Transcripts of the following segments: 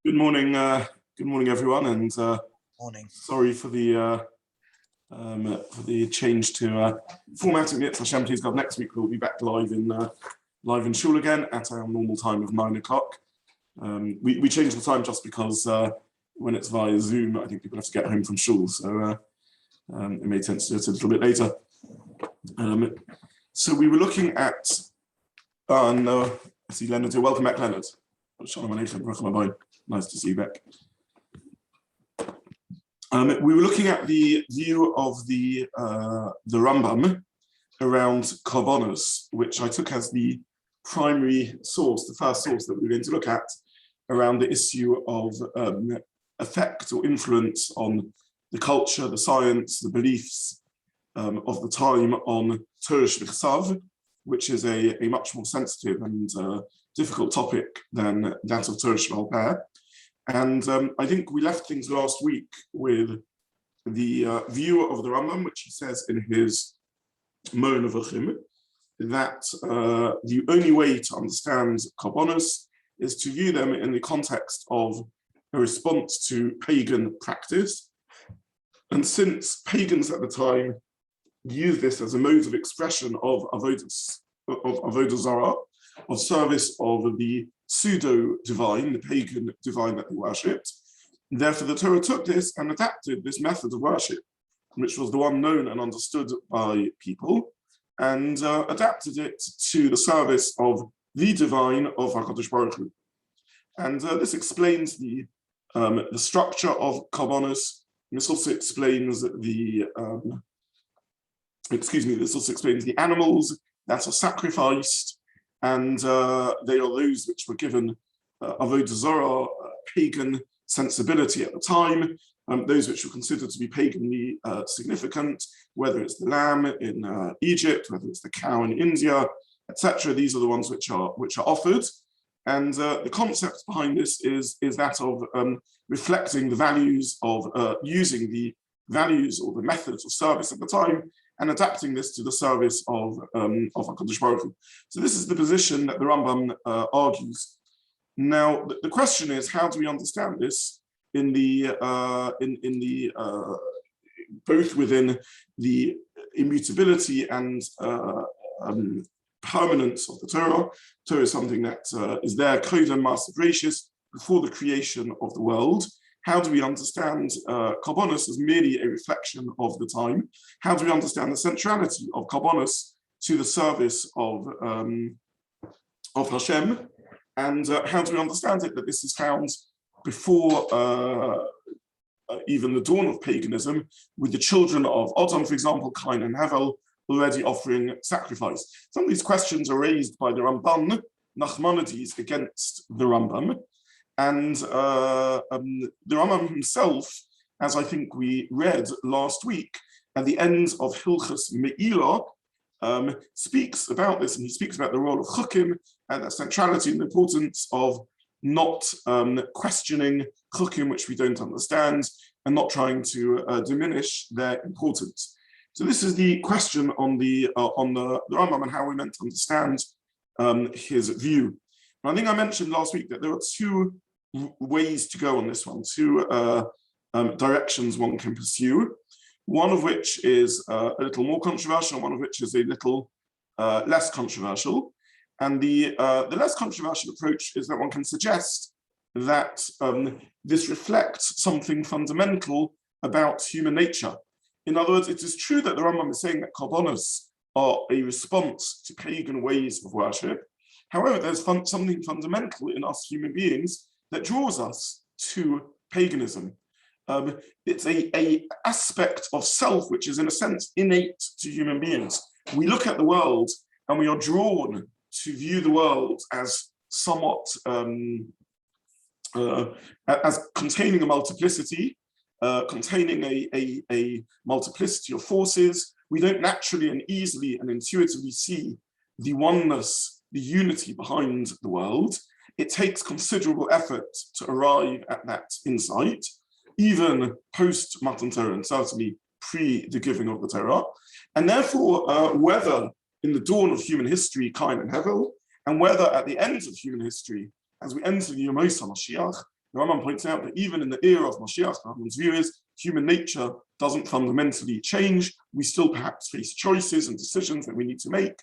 Good morning, everyone, and Morning. sorry for the change to formatting it. Hashem, please God, next week we'll be back live in shul again at our normal time of 9 o'clock. We changed the time just because when it's via Zoom, I think people have to get home from shul, so it made sense to do it a little bit later. So we were looking at, I see Leonard here. Welcome back, Leonard. Shalom Aleichem, nice to see you back. We were looking at the view of the Rambam around korbanos, which I took as the primary source, the first source that we were going to look at around the issue of effect or influence on the culture, the science, the beliefs of the time on Torah SheBichtav, which is a much more sensitive and difficult topic than that of Torah Sheba'al. And I think we left things last week with the view of the Rambam, which he says in his Mo Nevuchim, that the only way to understand korbanos is to view them in the context of a response to pagan practice. And since pagans at the time used this as a mode of expression of avodah zarah, of service of the pseudo-divine, the pagan divine that they worshipped. Therefore, the Torah took this and adapted this method of worship, which was the one known and understood by people, and adapted it to the service of the divine of HaKadosh Baruch Hu. And this explains the structure of korbanos. This also explains the animals that are sacrificed, and they are those which were given avodah zarah, pagan sensibility at the time, those which were considered to be paganly significant, whether it's the lamb in Egypt, whether it's the cow in India, etc. These are the ones which are offered, and the concept behind this is that of reflecting the values of using the values or the methods of service at the time, and adapting this to the service of HaKadosh Baruch Hu. So this is the position that the Rambam argues. Now, the question is, how do we understand this in the both within the immutability and permanence of the Torah? Torah is something that is there, kodem ma'aseh bereishis, before the creation of the world. How do we understand korbanos as merely a reflection of the time? How do we understand the centrality of korbanos to the service of Hashem? And how do we understand it that this is found before even the dawn of paganism, with the children of Adam, for example, Cain and Havel, already offering sacrifice? Some of these questions are raised by the Ramban, Nachmanides, against the Rambam. And the Rambam himself, as I think we read last week, at the end of Hilchos Me'ilah, speaks about this, and he speaks about the role of chukim and the centrality and the importance of not questioning chukim which we don't understand, and not trying to diminish their importance. So this is the question on the Rambam and how we're meant to understand his view. And I think I mentioned last week that there are two ways to go on this one, two directions one can pursue, one of which is a little more controversial, one of which is a little less controversial. And the less controversial approach is that one can suggest that this reflects something fundamental about human nature. In other words, it is true that the Rambam is saying that korbanos are a response to pagan ways of worship. However, there's something fundamental in us human beings that draws us to paganism. It's a aspect of self which is in a sense innate to human beings. We look at the world and we are drawn to view the world as somewhat as containing a multiplicity, containing a multiplicity of forces. We don't naturally and easily and intuitively see the oneness, the unity behind the world. It takes considerable effort to arrive at that insight, even post Matan Torah and certainly pre the giving of the Torah. And therefore, whether in the dawn of human history, Cain and Havel, and whether at the end of human history, as we enter the Yemos HaMashiach, the Rambam points out that even in the era of Mashiach, Rambam's view is human nature doesn't fundamentally change. We still perhaps face choices and decisions that we need to make.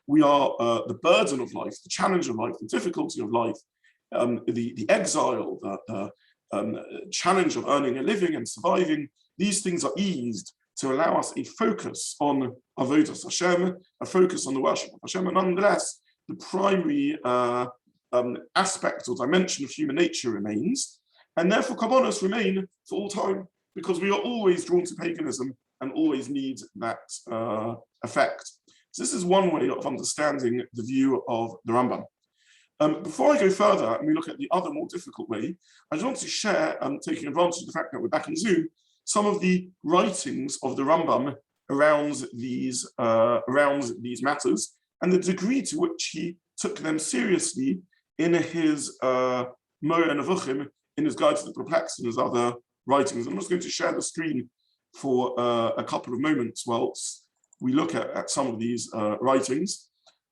We are the burden of life, the challenge of life, the difficulty of life, the exile, the challenge of earning a living and surviving. These things are eased to allow us a focus on Avodas Hashem, a focus on the worship of Hashem, and nonetheless, the primary aspect or dimension of human nature remains, and therefore Kabbalas remain for all time, because we are always drawn to paganism and always need that effect. So this is one way of understanding the view of the Rambam. Before I go further and we look at the other more difficult way, I just want to share, taking advantage of the fact that we're back on Zoom, some of the writings of the Rambam around these matters and the degree to which he took them seriously in his Mo'er Nevuchim, in his Guide to the Perplexed and his other writings. I'm just going to share the screen for a couple of moments whilst we look at some of these writings.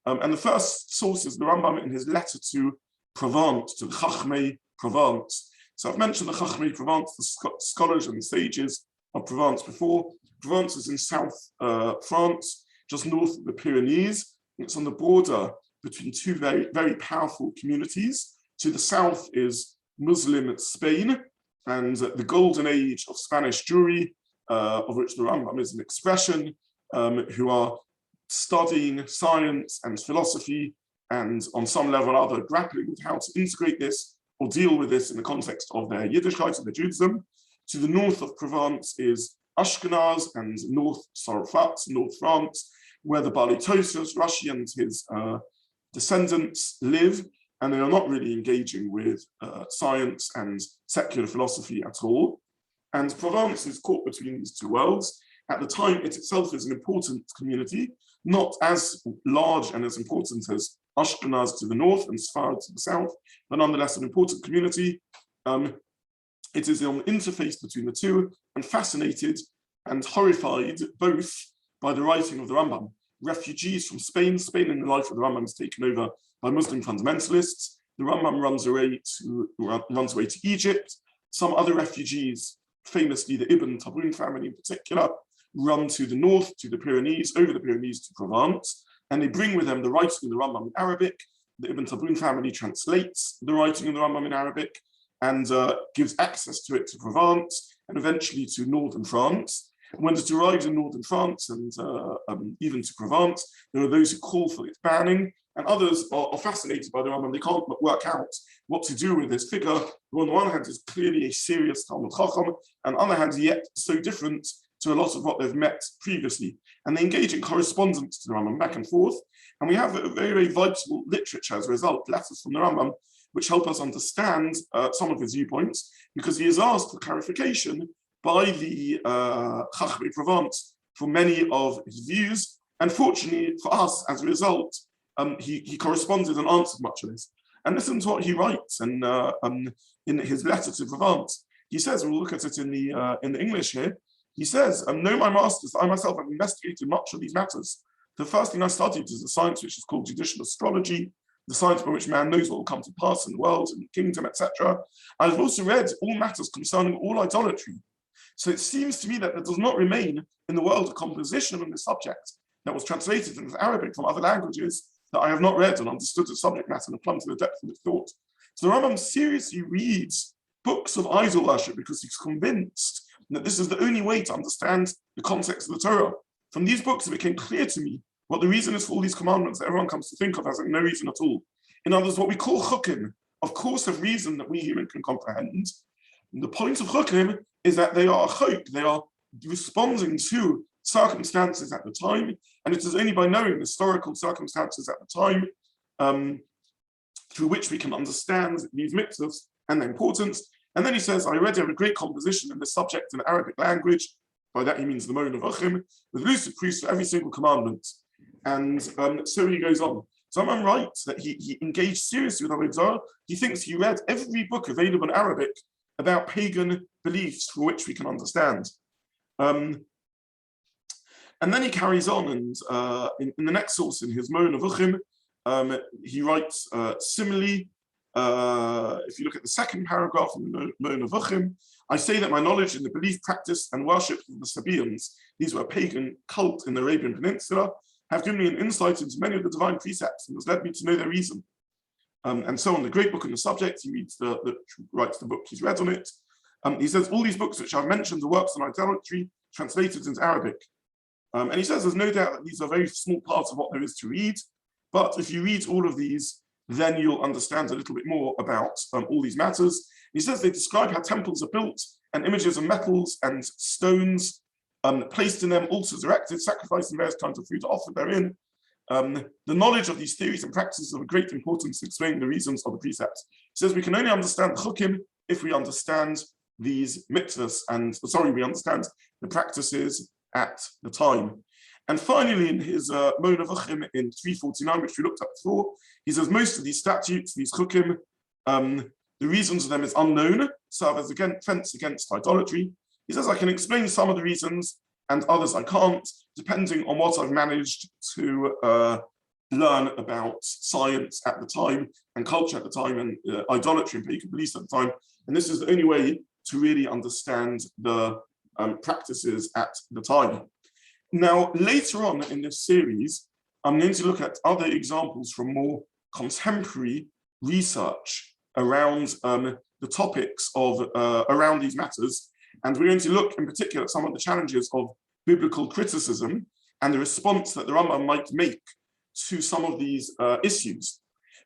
And the first source is the Rambam in his letter to Provence, to the Chachmei Provence. So I've mentioned the Chachmei Provence, the scholars and the sages of Provence before. Provence is in South France, just north of the Pyrenees. It's on the border between two very, very powerful communities. To the south is Muslim Spain and the golden age of Spanish Jewry, of which the Rambam is an expression, who are studying science and philosophy and on some level or other grappling with how to integrate this or deal with this in the context of their Yiddishkeit and their Judaism. To the north of Provence is Ashkenaz and North Sarfat, North France, where the Bali Tosfos, Rashi and his descendants live, and they are not really engaging with science and secular philosophy at all. And Provence is caught between these two worlds. At the time, it itself is an important community, not as large and as important as Ashkenaz to the north and Sfarad to the south, but nonetheless an important community. It is on the interface between the two, and fascinated and horrified both by the writing of the Rambam. Refugees from Spain in the life of the Rambam is taken over by Muslim fundamentalists. The Rambam runs away to Egypt. Some other refugees, famously the Ibn Tabrun family in particular, run to the north, to the Pyrenees, over the Pyrenees to Provence, and they bring with them the writing of the Rambam in Arabic. The Ibn Tabrun family translates the writing of the Rambam in Arabic and gives access to it to Provence and eventually to northern France. When it arrives in northern France and even to Provence, there are those who call for its banning, and others are fascinated by the Rambam. They can't work out what to do with this figure, who on the one hand is clearly a serious Talmud Chacham, and on the other hand yet so different to a lot of what they've met previously. And they engage in correspondence to the Rambam back and forth. And we have a very, very vital literature as a result, letters from the Rambam, which help us understand some of his viewpoints, because he is asked for clarification by the Chachmei Provence for many of his views. And fortunately for us, as a result, he corresponded and answered much of this. And listen to what he writes in his letter to Provence. He says, we'll look at it in the English here. He says, know my masters, I myself have investigated much of these matters. The first thing I studied is a science which is called judicial astrology, the science by which man knows what will come to pass in the world, in the kingdom, etc. I've also read all matters concerning all idolatry. So it seems to me that there does not remain in the world a composition on this subject that was translated into Arabic from other languages that I have not read and understood the subject matter and plumbed to the depth of its thought. So the Rambam seriously reads books of idol worship because he's convinced that this is the only way to understand the context of the Torah. From these books, it became clear to me what the reason is for all these commandments that everyone comes to think of as no reason at all. In other words, what we call chukim, of course, have reason that we humans can comprehend. And the point of chukim is that they are a chok, they are responding to circumstances at the time, and it is only by knowing the historical circumstances at the time through which we can understand these mitzvahs and their importance. And then he says, I already have a great composition in this subject in the Arabic language. By that he means the Mo'er Nevuchim, with lucid proofs for every single commandment. And so he goes on. So I'm right that he engaged seriously with Avodah Zarah. He thinks he read every book available in Arabic about pagan beliefs for which we can understand. And then he carries on, and in the next source, in his Mo'er Nevuchim, he writes, similarly, if you look at the second paragraph in the Mo Nevuchim, I say that my knowledge in the belief, practice, and worship of the Sabaeans, these were a pagan cult in the Arabian Peninsula, have given me an insight into many of the divine precepts and has led me to know their reason. And so on, the great book on the subject, he writes the book, he's read on it. He says, all these books which I've mentioned are works on idolatry, translated into Arabic. And he says there's no doubt that these are very small parts of what there is to read, but if you read all of these, then you'll understand a little bit more about all these matters. He says they describe how temples are built and images of metals and stones placed in them, altars erected, sacrificed and various kinds of food offered therein. The knowledge of these theories and practices is of great importance in explaining the reasons of the precepts. He says we can only understand the chukim if we understand these mitzvahs we understand the practices at the time. And finally, in his Mo Nevuchim in 349, which we looked at before, he says most of these statutes, these chukim, the reasons of them is unknown, serve as a defense against idolatry. He says I can explain some of the reasons and others I can't, depending on what I've managed to learn about science at the time and culture at the time and idolatry and pagan beliefs at the time. And this is the only way to really understand the practices at the time. Now, later on in this series, I'm going to look at other examples from more contemporary research around the topics of around these matters. And we're going to look in particular at some of the challenges of biblical criticism and the response that the Rambam might make to some of these issues.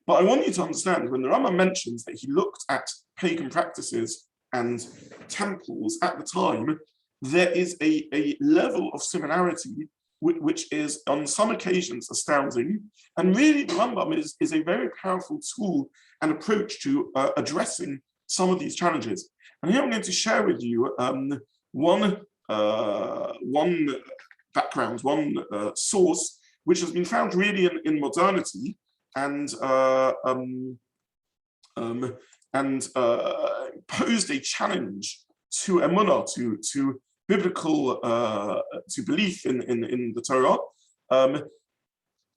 But I want you to understand when the Rambam mentions that he looked at pagan practices and temples at the time, there is a level of similarity which is on some occasions astounding. And really the Rambam is a very powerful tool and approach to addressing some of these challenges. And here I'm going to share with you one background, one source, which has been found really in modernity and posed a challenge to emunah, to biblical, to belief in the Torah,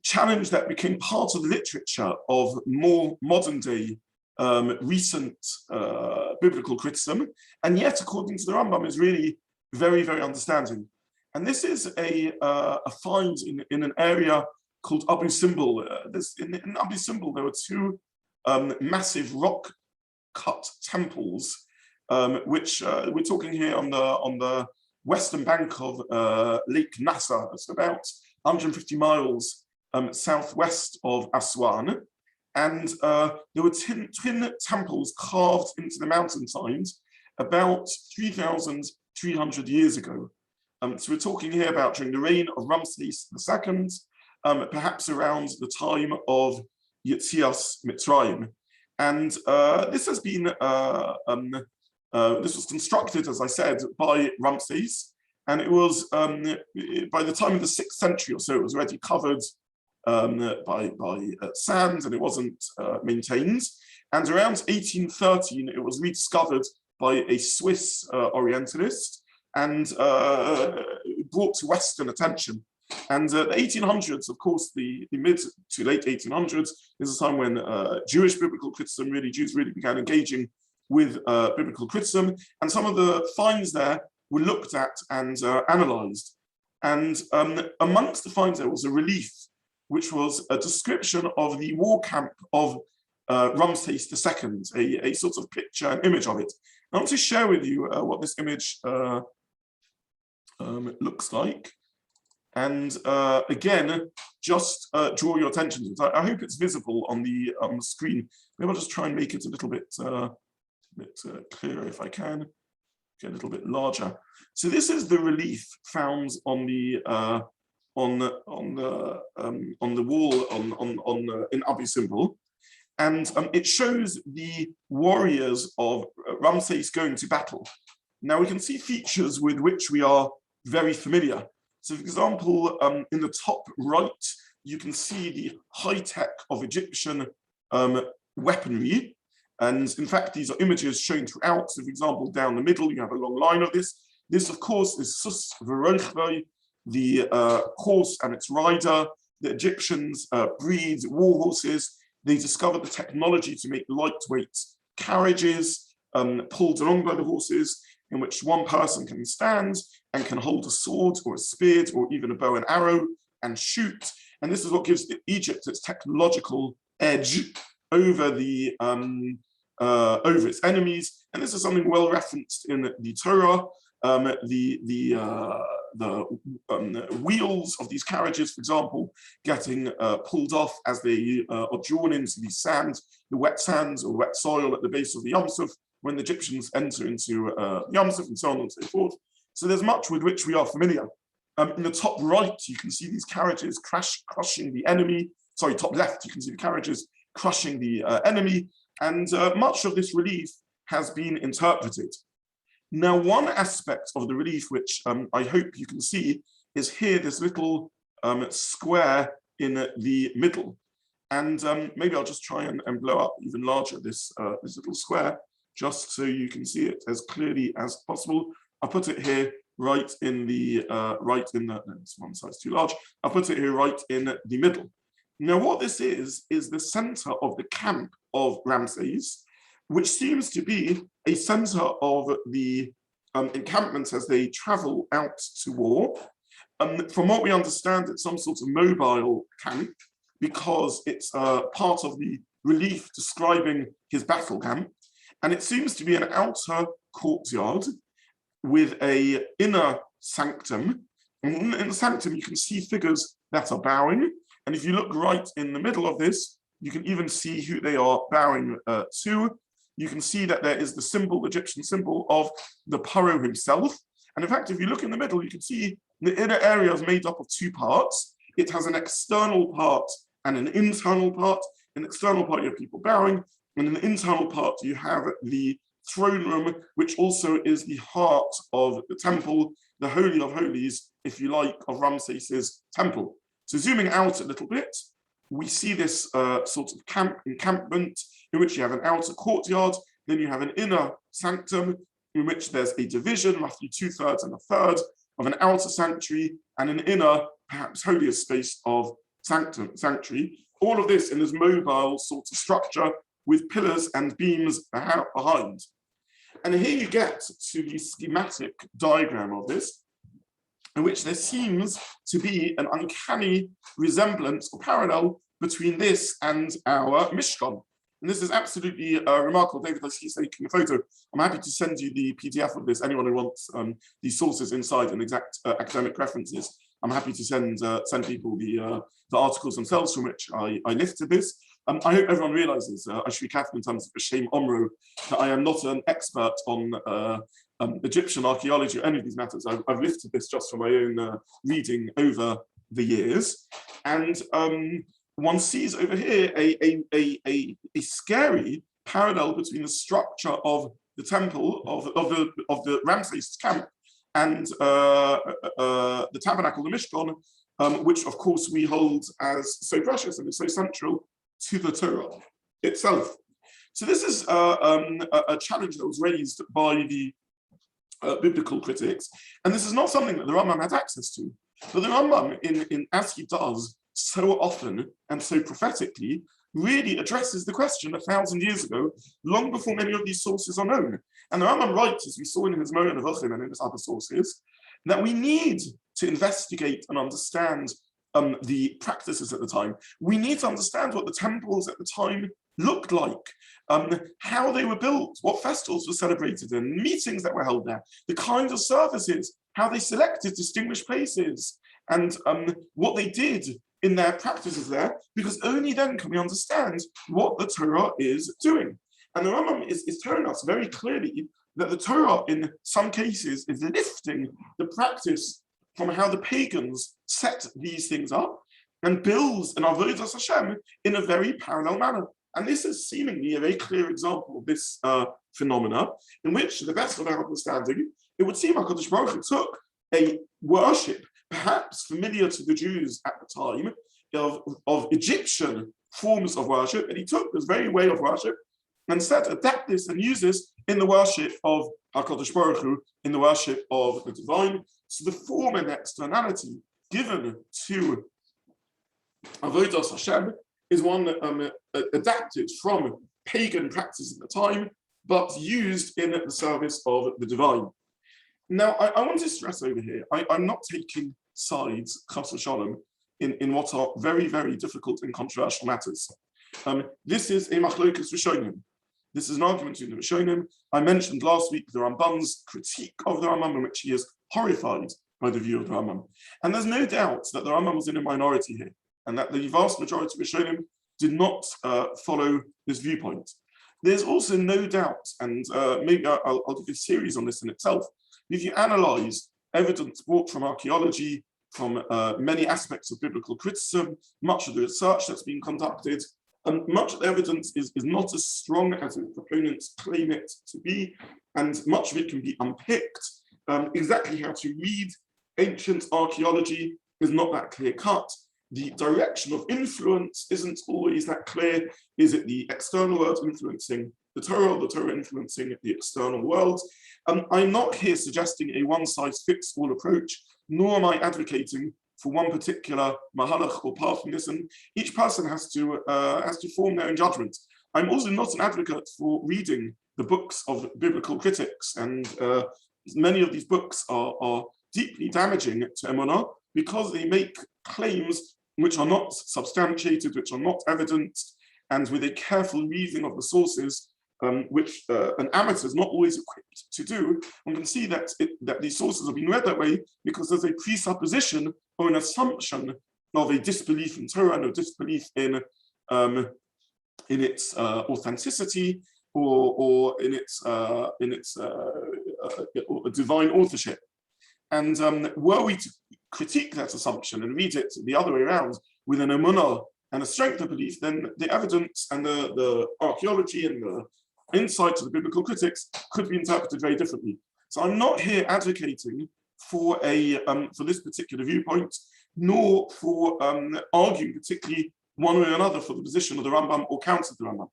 challenge that became part of the literature of more modern day, recent biblical criticism, and yet, according to the Rambam, is really very, very understanding. And this is a find in an area called Abu Simbel. In Abu Simbel, there were two massive rock-cut temples, which we're talking here on the western bank of Lake Nasser. It's about 150 miles southwest of Aswan. And there were twin temples carved into the mountainside about 3,300 years ago. So we're talking here about during the reign of Ramses II, perhaps around the time of Yetzias Mitzrayim. And this has been, this was constructed, as I said, by Ramses, and it was, by the time of the 6th century or so, it was already covered by sand, and it wasn't maintained. And around 1813, it was rediscovered by a Swiss Orientalist and brought to Western attention. And the 1800s, of course, the mid to late 1800s, is a time when Jewish biblical criticism, Jews really began engaging with biblical criticism. And some of the finds there were looked at and analyzed. And amongst the finds there was a relief, which was a description of the war camp of Ramses II, a sort of picture, an image of it. I want to share with you what this image looks like. And again, just draw your attention to it. I hope it's visible on the screen. Maybe I'll just try and make it a little bit, clearer if I can. Get a little bit larger. So this is the relief found on the wall in Abu Simbel, and it shows the warriors of Ramses going to battle. Now we can see features with which we are very familiar. So, for example, in the top right, you can see the high tech of Egyptian weaponry. And in fact, these are images shown throughout. So, for example, down the middle, you have a long line of this. This, of course, is Sus V'Rochvei, the horse and its rider. The Egyptians breed war horses. They discovered the technology to make lightweight carriages pulled along by the horses, in which one person can stand and can hold a sword or a spear or even a bow and arrow and shoot. And this is what gives Egypt its technological edge over over its enemies. And this is something well referenced in the Torah. The wheels of these carriages, for example, getting pulled off as they are drawn into the sand, the wet sands or wet soil at the base of the Yam Suf, when the Egyptians enter into Yam Suf and so on and so forth. So there's much with which we are familiar. In the top right, you can see these carriages crushing the enemy. Sorry, top left, you can see the carriages crushing the enemy. And much of this relief has been interpreted. Now, one aspect of the relief, which I hope you can see, is here, this little square in the middle. And maybe I'll just try and blow up even larger this little square, just so you can see it as clearly as possible. I'll put it here right in the, it's one size too large. I'll put it here right in the middle. Now, what this is the center of the camp of Ramses, which seems to be a center of the encampments as they travel out to war. From what we understand, it's some sort of mobile camp because it's part of the relief describing his battle camp. And it seems to be an outer courtyard with an inner sanctum. And in the sanctum, you can see figures that are bowing. And if you look right in the middle of this, you can even see who they are bowing to. You can see that there is the symbol, Egyptian symbol of the Paro himself. And in fact, if you look in the middle, you can see the inner area is made up of two parts. It has an external part and an internal part. In the external part, you have people bowing. And in the internal part, you have the throne room, which also is the heart of the temple, the Holy of Holies, if you like, of Ramses's temple. So zooming out a little bit, we see this sort of encampment in which you have an outer courtyard, then you have an inner sanctum in which there's a division, roughly 2/3 and 1/3 of an outer sanctuary and an inner, perhaps holiest space of sanctuary. All of this in this mobile sort of structure with pillars and beams behind. And here you get to the schematic diagram of this, in which there seems to be an uncanny resemblance or parallel between this and our Mishkan. And this is absolutely remarkable. David, I see you taking a photo. I'm happy to send you the PDF of this. Anyone who wants these sources inside and exact academic references, I'm happy to send people the articles themselves from which I lifted this. I hope everyone realizes, SheBichtav in terms of Shem Omro, that I am not an expert on Egyptian archaeology or any of these matters. I've lifted this just from my own reading over the years. And one sees over here a scary parallel between the structure of the temple, of the Ramses camp, and the tabernacle, the Mishkan, which of course we hold as so precious and is so central to the Torah itself. So this is a challenge that was raised by the biblical critics, and this is not something that the Rambam had access to. But the Rambam, as he does so often and so prophetically, really addresses the question 1,000 years ago, long before many of these sources are known. And the Rambam writes, as we saw in his Moreh Nevuchim and in his other sources, that we need to investigate and understand the practices at the time. We need to understand what the temples at the time looked like, how they were built, what festivals were celebrated in, meetings that were held there, the kinds of services, how they selected distinguished places, and what they did in their practices there, because only then can we understand what the Torah is doing. And the Rambam is telling us very clearly that the Torah, in some cases, is lifting the practice from how the pagans set these things up and builds an Avodas Hashem in a very parallel manner. And this is seemingly a very clear example of this phenomena, in which, to the best of our understanding, it would seem HaKadosh Baruch Hu took a worship, perhaps familiar to the Jews at the time, of Egyptian forms of worship, and he took this very way of worship and said, adapt this and use this in the worship of HaKadosh Baruch Hu, in the worship of the divine. So the form and externality given to Avodas Hashem is one adapted from pagan practice at the time, but used in the service of the divine. Now, I want to stress over here, I'm not taking sides, chas v'shalom, in what are very, very difficult and controversial matters. This is a machlokas rishonim. This is an argument between the rishonim. I mentioned last week the Rambam's critique of the Rambam, in which he is horrified by the view of the Rambam. And there's no doubt that the Rambam was in a minority here, and that the vast majority of rishonim did not follow this viewpoint. There's also no doubt, and maybe I'll give a series on this in itself. If you analyze evidence brought from archaeology, from many aspects of biblical criticism, much of the research that's been conducted, and much of the evidence is not as strong as its proponents claim it to be, and much of it can be unpicked. Exactly how to read ancient archaeology is not that clear cut. The direction of influence isn't always that clear. Is it the external world influencing the Torah influencing the external world? I'm not here suggesting a one-size-fits-all approach, nor am I advocating for one particular mahalach or path in this, and each person has to form their own judgment. I'm also not an advocate for reading the books of biblical critics, and many of these books are deeply damaging to emunah because they make claims which are not substantiated, which are not evidenced, and with a careful reading of the sources, which an amateur is not always equipped to do, one can see that these sources have been read that way because there's a presupposition or an assumption of a disbelief in Torah and a disbelief in its authenticity or in its divine authorship. And were we to critique that assumption and read it the other way around with an emunah and a strength of belief, then the evidence and the archaeology and the insights of the biblical critics could be interpreted very differently. So I'm not here advocating for this particular viewpoint, nor for arguing particularly one way or another for the position of the Rambam or counter the Rambam.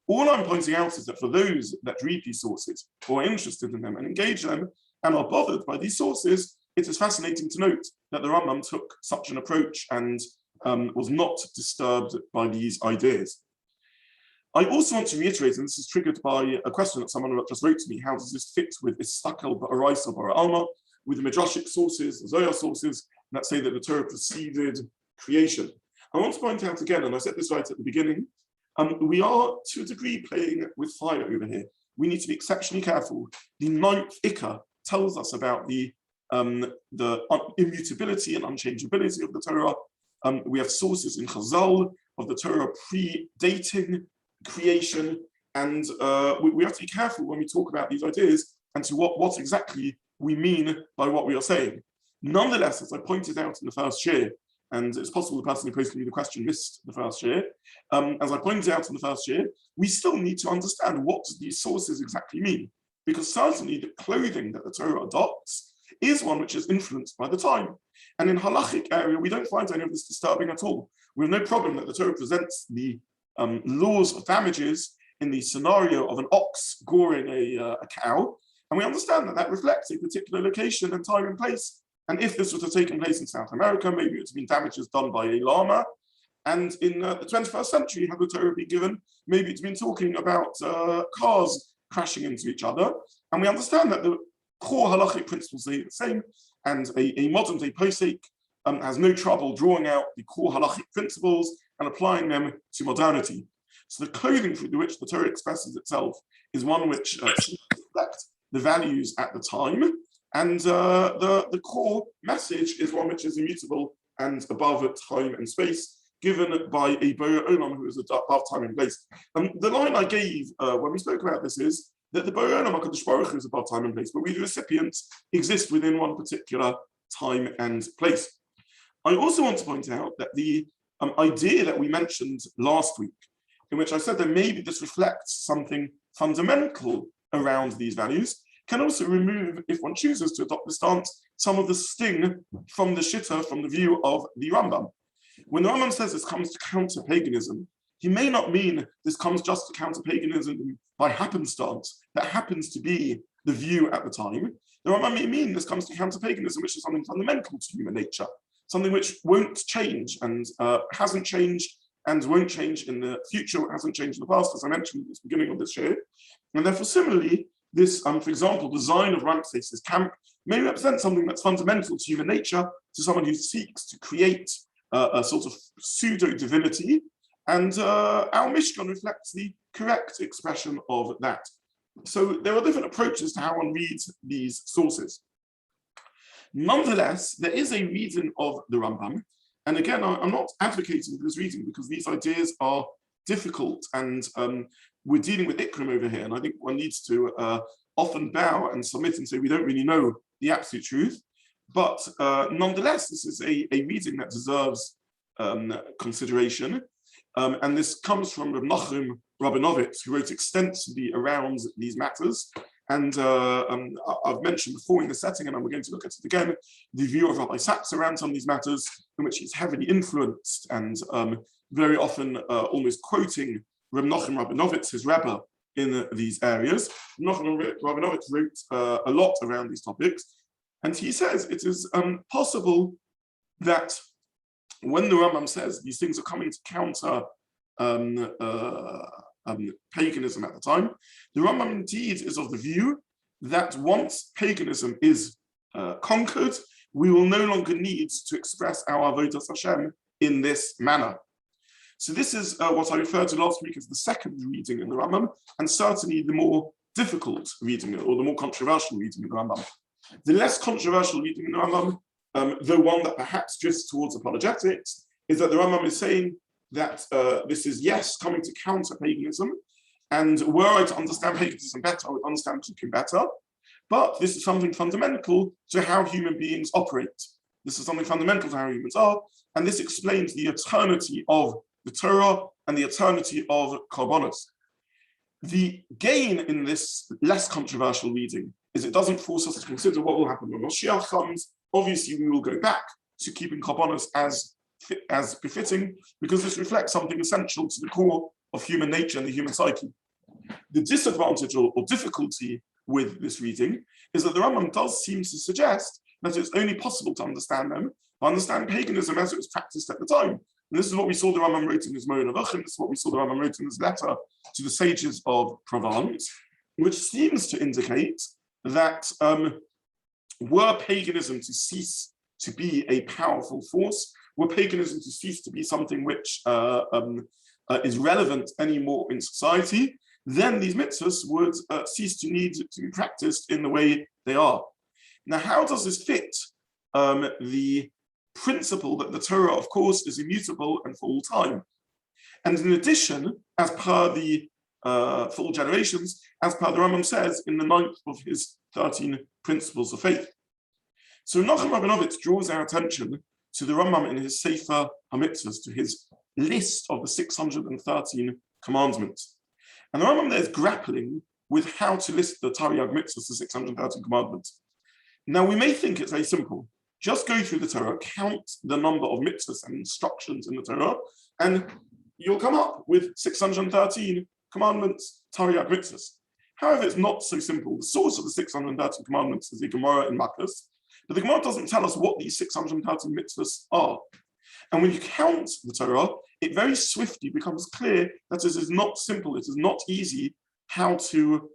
All I'm pointing out is that for those that read these sources or are interested in them and engage them and are bothered by these sources, it is fascinating to note that the Rambam took such an approach and was not disturbed by these ideas. I also want to reiterate, and this is triggered by a question that someone just wrote to me, how does this fit with Istakel Ba'araisa Bara'alma, with the Midrashic sources, the Zohar sources, that say that the Torah preceded creation? I want to point out again, and I said this right at the beginning, we are to a degree playing with fire over here. We need to be exceptionally careful. The ninth Ikka tells us about the immutability and unchangeability of the Torah. We have sources in Chazal of the Torah predating creation, and we have to be careful when we talk about these ideas and to what exactly we mean by what we are saying. Nonetheless, as I pointed out in the first year, and it's possible the person who posted me the question missed the first year, as I pointed out in the first year, we still need to understand what these sources exactly mean, because certainly the clothing that the Torah adopts is one which is influenced by the time. And in halachic area, we don't find any of this disturbing at all. We have no problem that the Torah presents the laws of damages in the scenario of an ox goring a cow, and we understand that that reflects a particular location and time and place. And if this would have taken place in South America, maybe it's been damages done by a llama. And in the 21st century, had the Torah been given, maybe it's been talking about cars crashing into each other. And we understand that the core halachic principles are the same, and a modern day posek has no trouble drawing out the core halachic principles and applying them to modernity. So the clothing through which the Torah expresses itself is one which reflects the values at the time, and the core message is one which is immutable and above time and space, given by a Borei Olam who is above time and place. The line I gave when we spoke about this is that the Borei Olam HaKadosh Baruch Hu is above time and place, but we, the recipients, exist within one particular time and place. I also want to point out that the idea that we mentioned last week, in which I said that maybe this reflects something fundamental around these values, can also remove, if one chooses to adopt the stance, some of the sting from the shitta, from the view of the Rambam. When the Rambam says this comes to counter paganism, he may not mean this comes just to counter paganism by happenstance. That happens to be the view at the time. The Rambam may mean this comes to counter paganism, which is something fundamental to human nature, something which won't change and hasn't changed and won't change in the future. It hasn't changed in the past, as I mentioned at the beginning of this show. And therefore, similarly, this, for example, design of Ramses's camp may represent something that's fundamental to human nature, to someone who seeks to create a sort of pseudo-divinity. And our Mishkan reflects the correct expression of that. So there are different approaches to how one reads these sources. Nonetheless, there is a reading of the Rambam. And again, I'm not advocating for this reading because these ideas are difficult, and we're dealing with Ikram over here. And I think one needs to often bow and submit and say we don't really know the absolute truth. But nonetheless, this is a reading that deserves consideration. And this comes from Reb Nachum Rabinovitz, who wrote extensively around these matters. And I've mentioned before in the setting, and we're going to look at it again, the view of Rabbi Sachs around some of these matters, in which he's heavily influenced and very often almost quoting Reb Nachum Rabinovitz, his Rebbe, in these areas. Nachum Rabinovitz wrote a lot around these topics, and he says it is possible that when the Rambam says these things are coming to counter paganism at the time, the Rambam indeed is of the view that once paganism is conquered, we will no longer need to express our avodas Hashem in this manner. So this is what I referred to last week as the second reading in the Rambam, and certainly the more difficult reading, or the more controversial reading in the Rambam. The less controversial reading in the Rambam, though one that perhaps drifts towards apologetics, is that the Rambam is saying that this is, yes, coming to counter paganism, and were I to understand paganism better, I would understand cooking better, but this is something fundamental to how human beings operate. This is something fundamental to how humans are, and this explains the eternity of the Torah and the eternity of Korbanos. The gain in this less controversial reading is it doesn't force us to consider what will happen when Moshiach comes. Obviously, we will go back to keeping Korbanos as befitting, because this reflects something essential to the core of human nature and the human psyche. The disadvantage or difficulty with this reading is that the Rambam does seem to suggest that it's only possible to understand paganism as it was practiced at the time. And this is what we saw the Rambam wrote in his Moed Avachim, this is what we saw the Rambam wrote in his letter to the sages of Provence, which seems to indicate that were paganism to cease to be a powerful force, were paganism to cease to be something which is relevant anymore in society, then these mitzvahs would cease to need to be practiced in the way they are. Now, how does this fit the principle that the Torah, of course, is immutable and for all time? And in addition, as per the for all generations, as per the Rambam says in the 9th of his 13 principles of faith. So Nachum Rabinovitz draws our attention to the Rambam in his Sefer HaMitzvahs, to his list of the 613 commandments. And the Rambam there is grappling with how to list the Taryag mitzvahs, the 613 commandments. Now, we may think it's very simple. Just go through the Torah, count the number of mitzvahs and instructions in the Torah, and you'll come up with 613 commandments, Taryag mitzvahs. However, it's not so simple. The source of the 613 commandments is the Gemara in Makkos, but the Gemara doesn't tell us what these 613 mitzvahs are. And when you count the Torah, it very swiftly becomes clear that it is not simple, it is not easy how to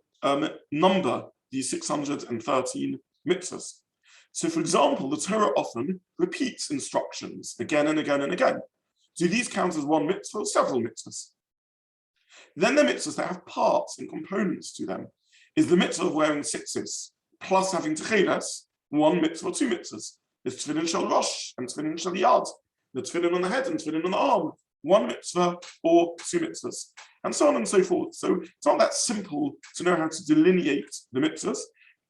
number these 613 mitzvahs. So, for example, the Torah often repeats instructions again and again and again. Do these count as one mitzvah or several mitzvahs? Then there are mitzvahs that have parts and components to them. Is the mitzvah of wearing tzitzis plus having techeles one mitzvah or two mitzvahs? Is tefillin shel rosh and tefillin shel yad, the tefillin on the head and tefillin on the arm, one mitzvah or two mitzvahs, and so on and so forth. So it's not that simple to know how to delineate the mitzvahs.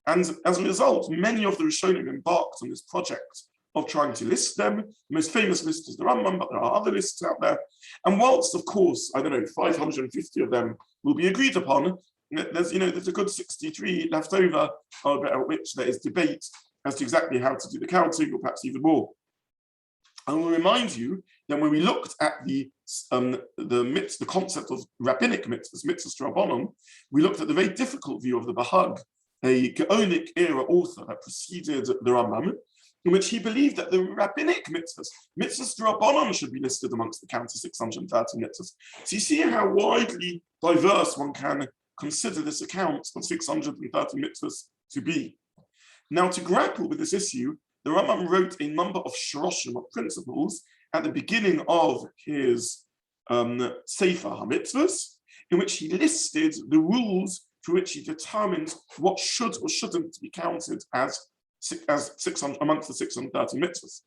And as a result, many of the Rishonim embarked on this project of trying to list them. The most famous list is the Rambam, but there are other lists out there. And whilst, of course, 550 of them will be agreed upon, there's a good 63 left over, about which there is debate as to exactly how to do the counting, or perhaps even more. I will remind you that when we looked at the concept of rabbinic mitzvahs Rabbanon, we looked at the very difficult view of the Bahag, a Gaonic era author that preceded the Rambam, in which he believed that the rabbinic mitzvahs D'Rabbanan, should be listed amongst the counter 630 mitzvahs. So you see how widely diverse one can consider this account of 630 mitzvahs to be. Now, to grapple with this issue, the Rambam wrote a number of shoroshim, of principles, at the beginning of his Sefer HaMitzvahs, in which he listed the rules through which he determined what should or shouldn't be counted as 600 amongst the 630 mitzvahs.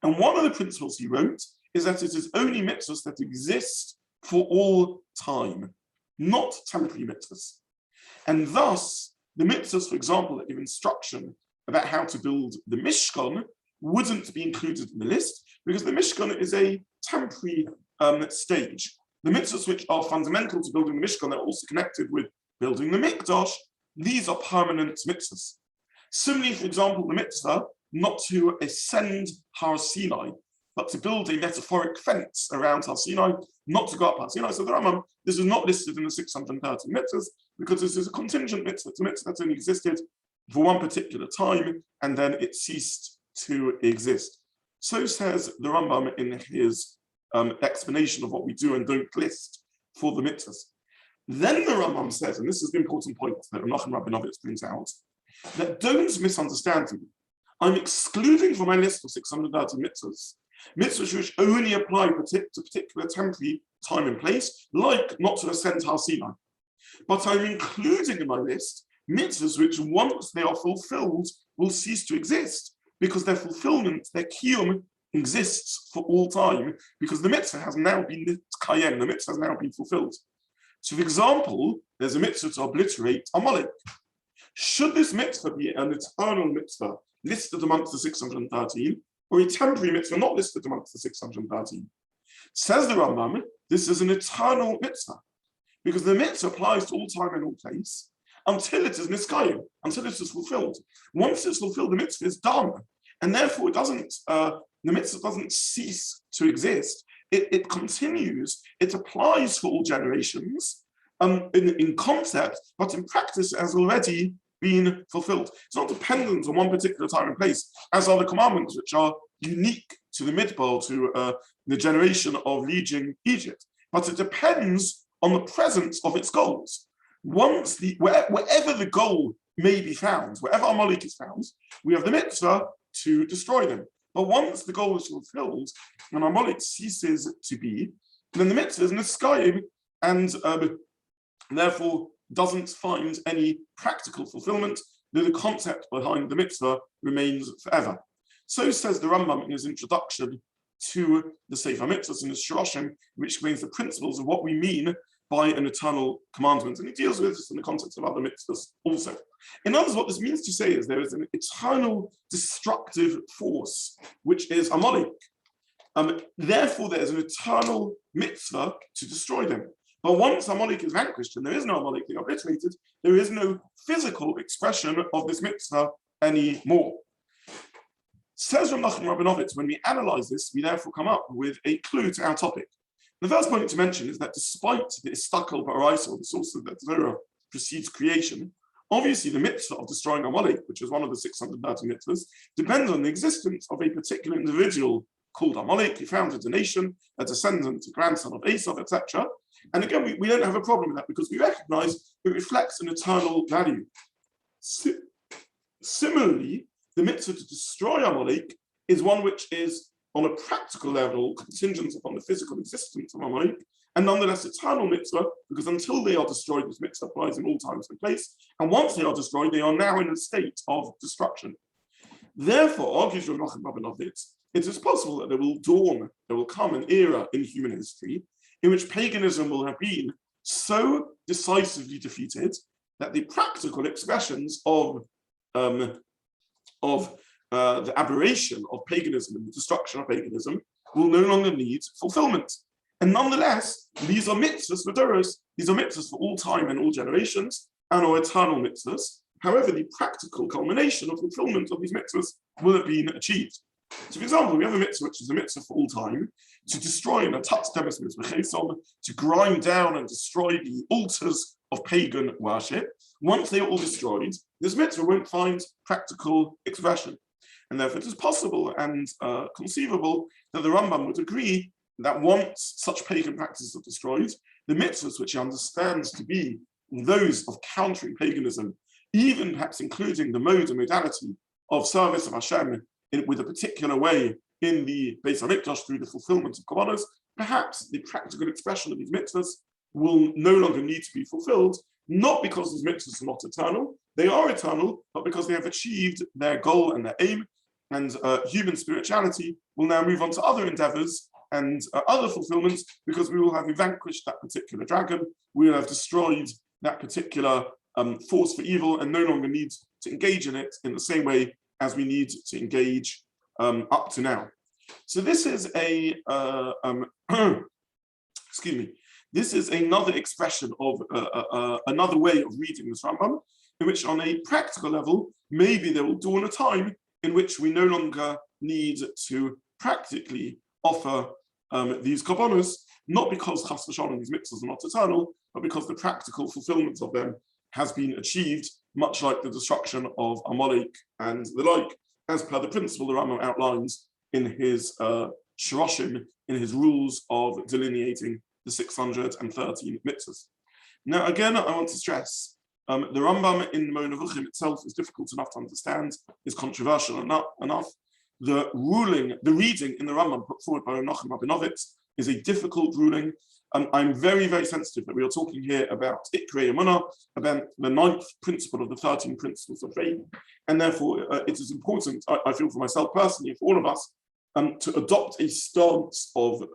And one of the principles he wrote is that it is only mitzvahs that exist for all time, not temporary mitzvahs. And thus, the mitzvahs, for example, that give instruction about how to build the Mishkan wouldn't be included in the list, because the Mishkan is a temporary stage. The mitzvahs which are fundamental to building the Mishkan, they're also connected with building the Mikdash. These are permanent mitzvahs. Similarly, for example, the mitzvah not to ascend Har Sinai, but to build a metaphoric fence around Har Sinai, not to go up Har Sinai. So the Rambam, this is not listed in the 630 mitzvahs, because this is a contingent mitzvah. It's a mitzvah that's only existed for one particular time, and then it ceased to exist. So says the Rambam in his explanation of what we do and don't list for the mitzvahs. Then the Rambam says, and this is the important point that Menachem Rabinovitz brings out, that don't misunderstand me. I'm excluding from my list of 630 mitzvahs, mitzvahs which only apply to particular temporary time and place, like not to ascend Har Sinai. But I'm including in my list mitzvahs which, once they are fulfilled, will cease to exist, because their fulfillment, their kiyum, exists for all time, because the mitzvah has now been nitkayem, the mitzvah has now been fulfilled. So, for example, there's a mitzvah to obliterate Amalek. Should this mitzvah be an eternal mitzvah listed amongst the 613, or a temporary mitzvah not listed amongst the 613? Says the Rambam, this is an eternal mitzvah, because the mitzvah applies to all time and all place until it is niskayim, until it is fulfilled. Once it's fulfilled, the mitzvah is done, and therefore the mitzvah doesn't cease to exist. It continues, it applies for all generations in concept, but in practice it has already been fulfilled. It's not dependent on one particular time and place, as are the commandments, which are unique to the Midbar, to the generation of leading Egypt. But it depends on the presence of its goals. Wherever the goal may be found, wherever Amalek is found, we have the mitzvah to destroy them. But once the goal is fulfilled and Amalek ceases to be, then the mitzvah is niskayim, and therefore doesn't find any practical fulfillment. The concept behind the mitzvah remains forever. So says the Rambam in his introduction to the Sefer Mitzvahs in his Shoroshim, which explains the principles of what we mean by an eternal commandment. And he deals with this in the context of other mitzvahs also. In other words, what this means to say is there is an eternal destructive force, which is Amalek. Therefore, there is an eternal mitzvah to destroy them. But once Amalek is vanquished and there is no Amalek being obliterated, there is no physical expression of this mitzvah anymore. Says Menachem Rabinovitz, when we analyze this, we therefore come up with a clue to our topic. The first point to mention is that despite the istakel ba'araisa, the source of the Torah precedes creation, obviously the mitzvah of destroying Amalek, which is one of the 630 mitzvahs, depends on the existence of a particular individual called Amalek. He founded a nation, a descendant, a grandson of Esau, etc. And again, we don't have a problem with that, because we recognize it reflects an eternal value. Similarly, the mitzvah to destroy Amalek is one which is, on a practical level, contingent upon the physical existence of Amalek, and nonetheless eternal mitzvah, because until they are destroyed, this mitzvah applies in all times and place, and once they are destroyed, they are now in a state of destruction. Therefore, argues Menachem Rabinovitz, it is possible that there will come an era in human history in which paganism will have been so decisively defeated that the practical expressions of the aberration of paganism and the destruction of paganism will no longer need fulfillment. And nonetheless, these are mitzvahs for Doros. These are mitzvahs for all time and all generations, and are eternal mitzvahs. However, the practical culmination of fulfillment of these mitzvahs will have been achieved. So, for example, we have a mitzvah which is a mitzvah for all time, to destroy and to grind down and destroy the altars of pagan worship. Once they are all destroyed, this mitzvah won't find practical expression. And therefore it is possible and conceivable that the Rambam would agree that once such pagan practices are destroyed, the mitzvahs which he understands to be those of countering paganism, even perhaps including the mode and modality of service of Hashem with a particular way in the Beis HaMikdash through the fulfillment of Kabbalas, perhaps the practical expression of these mitzvahs will no longer need to be fulfilled, not because these mitzvahs are not eternal, they are eternal, but because they have achieved their goal and their aim, and human spirituality will now move on to other endeavors and other fulfillments, because we will have vanquished that particular dragon, we will have destroyed that particular force for evil, and no longer need to engage in it in the same way as we need to engage up to now. So this is a, excuse me, this is another expression of another way of reading this Rambam, in which on a practical level, maybe there will dawn a time in which we no longer need to practically offer these korbanos, not because chas v'shalom these mitzvahs are not eternal, but because the practical fulfillment of them has been achieved, much like the destruction of Amalek and the like, as per the principle the Rambam outlines in his Shirashim, in his rules of delineating the 613 mitzvahs. Now, again, I want to stress, the Rambam in Mo Nevuchim itself is difficult enough to understand, is controversial enough. The reading in the Rambam put forward by Menachem Rabinovitz is a difficult ruling. I'm very, very sensitive that we are talking here about Ikrei Emunah, about the 9th principle of the 13 principles of faith. And therefore, it is important, I feel for myself personally, for all of us, to adopt a stance of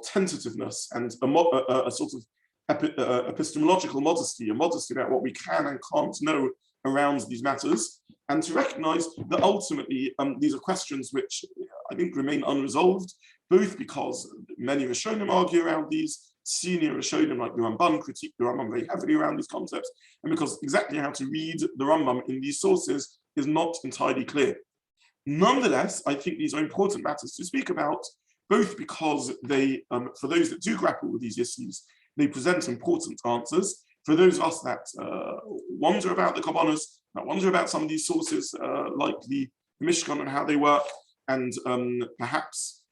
tentativeness and a sort of epistemological modesty, a modesty about what we can and can't know around these matters, and to recognize that ultimately these are questions which I think remain unresolved, both because many Rishonim argue around these, senior Rishonim like the Ramban critique the Rambam very heavily around these concepts, and because exactly how to read the Rambam in these sources is not entirely clear. Nonetheless, I think these are important matters to speak about, both because they, for those that do grapple with these issues, they present important answers. For those of us that wonder about the Korbanos, that wonder about some of these sources, like the Mishkan and how they work, and perhaps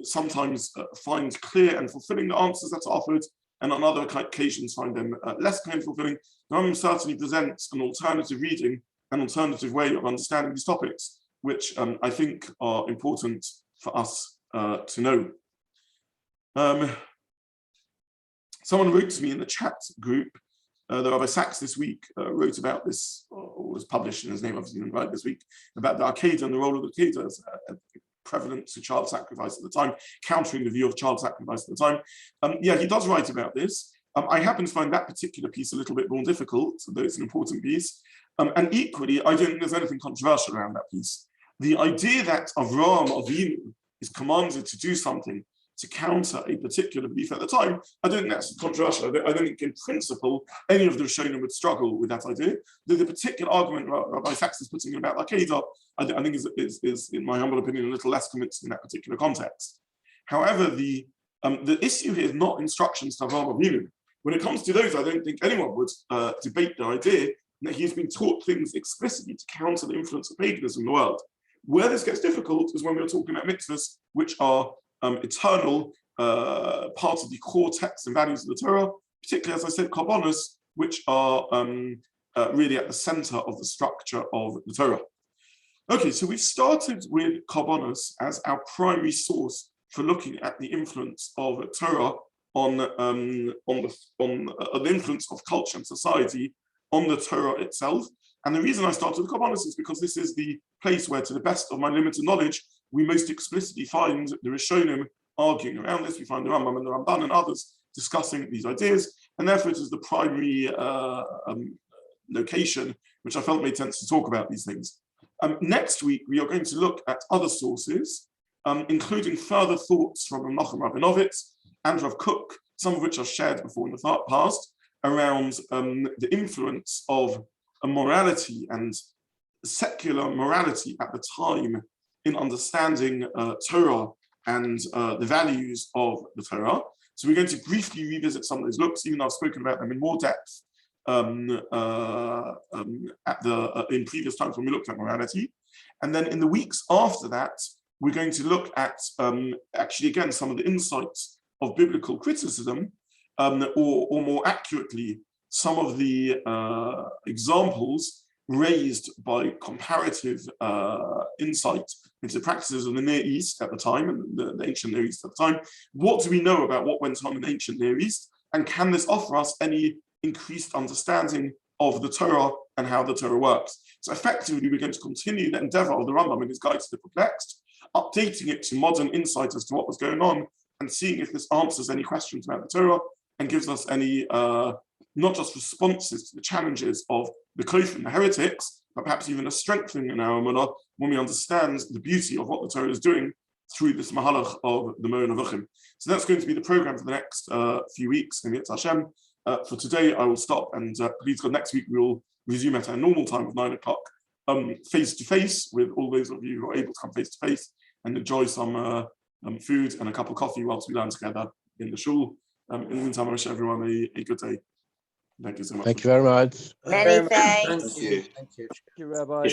sometimes find clear and fulfilling the answers that are offered, and on other occasions find them less clear and fulfilling, the Rambam certainly presents an alternative reading, an alternative way of understanding these topics, which I think are important for us to know. Someone wrote to me in the chat group, the Rabbi Sachs this week wrote about this, or was published in his name, obviously, right this week, about the Akedah and the role of the Akedah as prevalent to child sacrifice at the time, countering the view of child sacrifice at the time. Yeah, he does write about this. I happen to find that particular piece a little bit more difficult, though it's an important piece. And equally, I don't think there's anything controversial around that piece. The idea that Avraham Avinu is commanded to do something to counter a particular belief at the time, I don't think that's controversial. I don't think in principle any of the Rishonim would struggle with that idea. The particular argument Rabbi Sachs is putting about Akedah, I think is, in my humble opinion, a little less convincing in that particular context. However, the issue here is not instructions to Avraham Avinu. When it comes to those, I don't think anyone would debate the idea that he's been taught things explicitly to counter the influence of paganism in the world. Where this gets difficult is when we're talking about mitzvahs, which are eternal, part of the core texts and values of the Torah, particularly, as I said, korbanos, which are really at the center of the structure of the Torah. Okay, so we've started with korbanos as our primary source for looking at the influence of Torah on the influence of culture and society on the Torah itself. And the reason I started with korbanos is because this is the place where, to the best of my limited knowledge, we most explicitly find the Rishonim arguing around this. We find the Rambam and the Ramban and others discussing these ideas, and therefore it is the primary location which I felt made sense to talk about these things. Next week, we are going to look at other sources, including further thoughts from Menachem Rabinovitz and Rav Kook, some of which are shared before in the past, around the influence of morality and secular morality at the time in understanding Torah and the values of the Torah. So we're going to briefly revisit some of those looks, even though I've spoken about them in more depth in previous times when we looked at morality. And then in the weeks after that, we're going to look at, actually, again, some of the insights of biblical criticism, or more accurately, some of the examples raised by comparative insight into the practices of the Near East at the time, and the ancient Near East at the time. What do we know about what went on in the ancient Near East? And can this offer us any increased understanding of the Torah and how the Torah works? So effectively, we're going to continue the endeavor of the Rambam in his Guide to the Perplexed, updating it to modern insight as to what was going on, and seeing if this answers any questions about the Torah and gives us any, not just responses to the challenges of the Kofim, the heretics, but perhaps even a strengthening in our emunah when we understand the beauty of what the Torah is doing through this mahalach of the Moed Nevuchim. So that's going to be the program for the next few weeks in Yetz Hashem. For today, I will stop, and please God, next week we will resume at our normal time of 9 o'clock, face to face with all those of you who are able to come face to face and enjoy some food and a cup of coffee whilst we learn together in the shul. In the meantime, I wish everyone a good day. Thank you so much. Thank you very much. Many thanks. Thank you. Thank you, Rabbi.